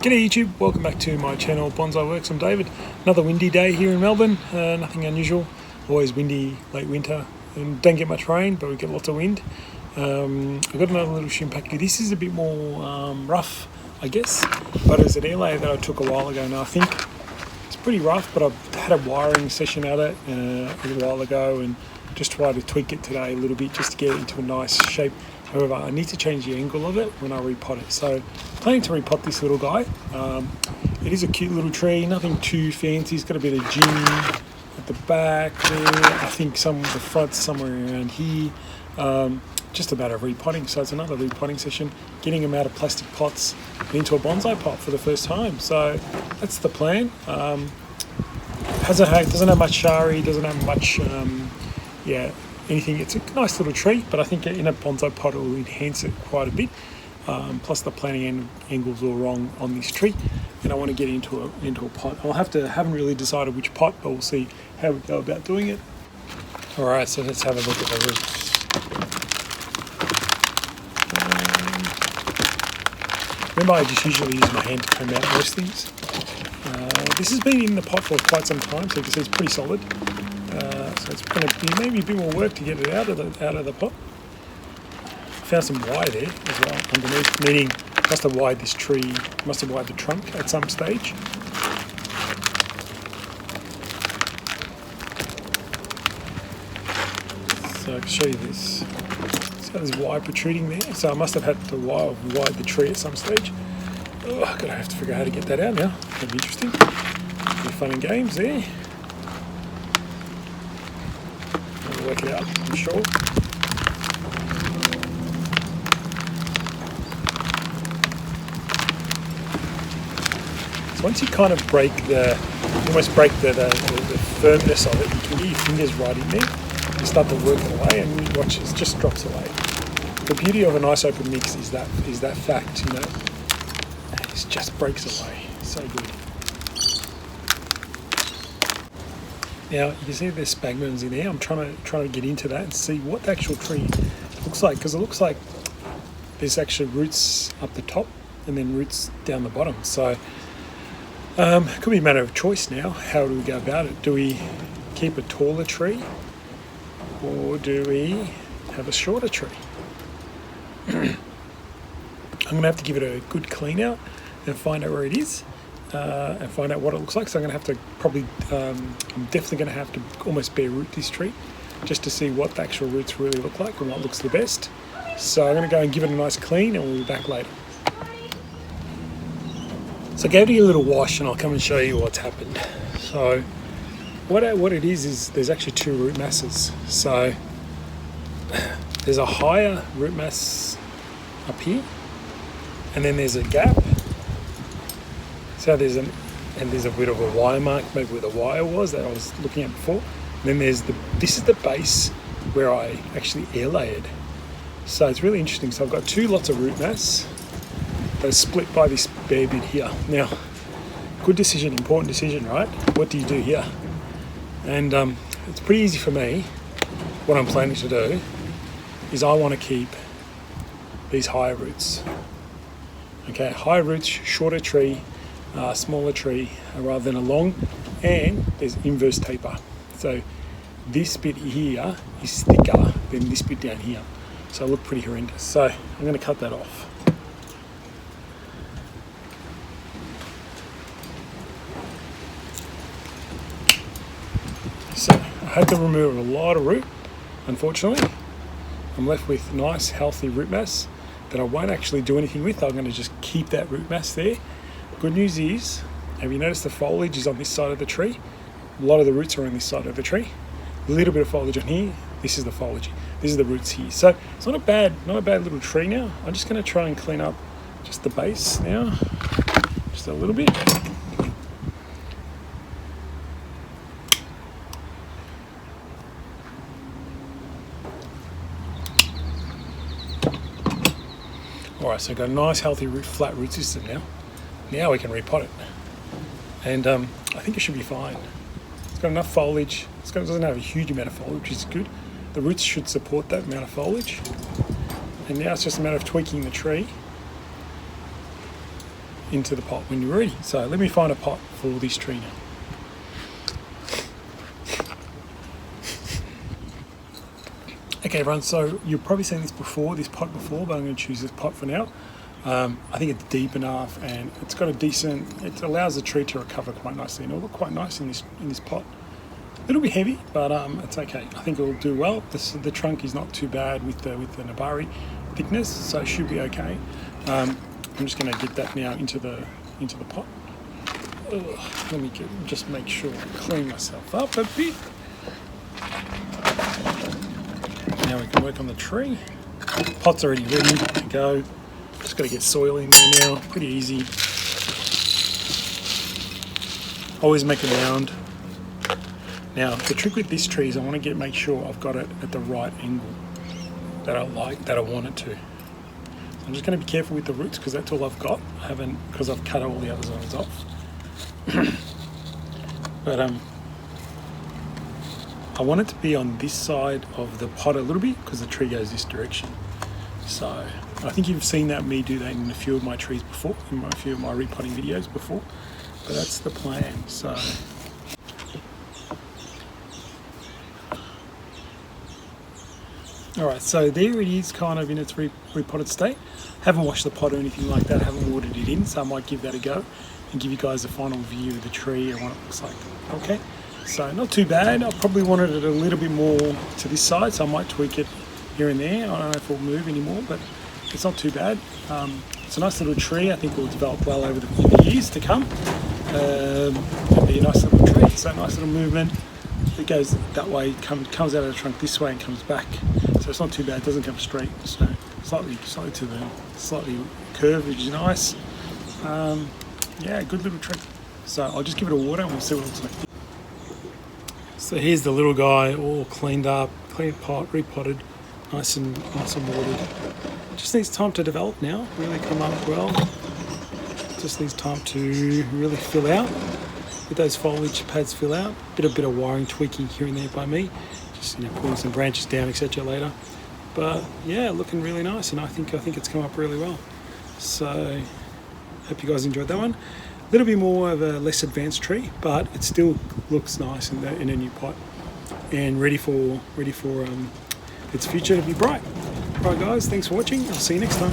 G'day YouTube, welcome back to my channel Bonsai Works. I'm David. Another windy day here in Melbourne, nothing unusual. Always windy late winter and don't get much rain, but we get lots of wind. I've got another little Shimpaki. This is a bit more rough, I guess, but it's an air layer that I took a while ago. Now I think it's pretty rough, but I've had a wiring session at it a little while ago and just tried to tweak it today a little bit just to get it into a nice shape. However, I need to change the angle of it when I repot it. So, planning to repot this little guy. It is a cute little tree, nothing too fancy. It's got a bit of gin at the back there. I think some of the front's somewhere around here. Just a matter of repotting. So it's another repotting session, getting them out of plastic pots and into a bonsai pot for the first time. So that's the plan. Doesn't have much shari, doesn't have much, anything. It's a nice little tree, but I think in a bonsai pot it will enhance it quite a bit. Plus the planting angle's all wrong on this tree, and I want to get into a pot. Haven't really decided which pot, but we'll see how we go about doing it. All right, so let's have a look at the roots. Remember, I just usually use my hand to comb out most things. This has been in the pot for quite some time, so you can see it's pretty solid. So it's going to be maybe a bit more work to get it out of the pot. Found some wire there as well underneath, meaning must have wired the trunk at some stage. So I can show you this. So there's wire protruding there. So I must have had to wire the tree at some stage. Oh, I'm going to have to figure out how to get that out now. That'll be interesting. Be fun and games there. I'll work it out, I'm sure. So once you kind of almost break the firmness of it, you can get your fingers right in there and start to work it away, and you watch it just drops away. The beauty of a nice open mix is that fact, it just breaks away. So good. Now you can see there's spagmums in there. I'm trying to get into that and see what the actual tree looks like, because it looks like there's actually roots up the top and then roots down the bottom. So it could be a matter of choice now. How do we go about it? Do we keep a taller tree, or do we have a shorter tree? I'm going to have to give it a good clean out and find out where it is and find out what it looks like. So I'm going to have to I'm definitely going to have to almost bare root this tree just to see what the actual roots really look like and what looks the best. So I'm going to go and give it a nice clean and we'll be back later. So I gave it a little wash and I'll come and show you what's happened. So what it is there's actually two root masses. So there's a higher root mass up here, and then there's a gap. So there's a bit of a wire mark, maybe where the wire was that I was looking at before. And then this is the base where I actually air layered. So it's really interesting. So I've got two lots of root mass that are split by this bare bit here. Now, good decision, important decision, right? What do you do here? And it's pretty easy for me. What I'm planning to do is I want to keep these higher roots. Okay, higher roots, shorter tree, smaller tree rather than a long, and there's inverse taper. So this bit here is thicker than this bit down here. So it look pretty horrendous. So I'm going to cut that off. So I had to remove a lot of root, unfortunately. I'm left with nice healthy root mass that I won't actually do anything with. I'm going to just keep that root mass there. Good news is, have you noticed the foliage is on this side of the tree? A lot of the roots are on this side of the tree. A little bit of foliage on here. This is the foliage. This is the roots here. So it's not a bad little tree now. I'm just going to try and clean up just the base now, just a little bit. Alright, so I've got a nice healthy flat root system now. Now we can repot it. And I think it should be fine. It's got enough foliage. It doesn't have a huge amount of foliage, which is good. The roots should support that amount of foliage. And now it's just a matter of tweaking the tree into the pot when you're ready. So let me find a pot for this tree now. Okay everyone, so you've probably seen this pot before, but I'm going to choose this pot for now. I think it's deep enough and it's got it allows the tree to recover quite nicely, and it'll look quite nice in this pot. It'll be heavy, but it's okay. I think it'll do well. The trunk is not too bad with the Nabari thickness, so it should be okay. I'm just going to get that now into the pot. Let me just make sure I clean myself up a bit. Now we can work on the tree. Pot's already ready to go. Just got to get soil in there now. Pretty easy. Always make a mound. Now the trick with this tree is I want to make sure I've got it at the right angle that I want it to. So I'm just going to be careful with the roots because that's all I've got. Because I've cut all the other zones off. But I want it to be on this side of the pot a little bit because the tree goes this direction. So I think you've seen me do that in a few of my trees before, in a few of my repotting videos before. But that's the plan. So alright, so there it is, kind of in its repotted state. Haven't washed the pot or anything like that, haven't watered it in, so I might give that a go and give you guys a final view of the tree and what it looks like. Okay, so not too bad. I probably wanted it a little bit more to this side, so I might tweak it here and there. I don't know if it'll move anymore, but it's not too bad. It's a nice little tree. I think it will develop well over the years to come. It'll be a nice little tree, so nice little movement. It goes that way, comes out of the trunk this way and comes back. So it's not too bad, it doesn't come straight. So slightly curved, which is nice. Yeah, good little tree. So I'll just give it a water and we'll see what it looks like. So here's the little guy, all cleaned up, clean pot, repotted, nice and watered. Just needs time to develop now, really come up well. Just needs time to really fill out. With those foliage pads fill out, bit of wiring tweaking here and there by me, just pulling some branches down, etc. later. But yeah, looking really nice, and I think it's come up really well. So hope you guys enjoyed that one. A little bit more of a less advanced tree, but it still looks nice in a new pot and ready for its future to be bright. Alright guys, thanks for watching. I'll see you next time.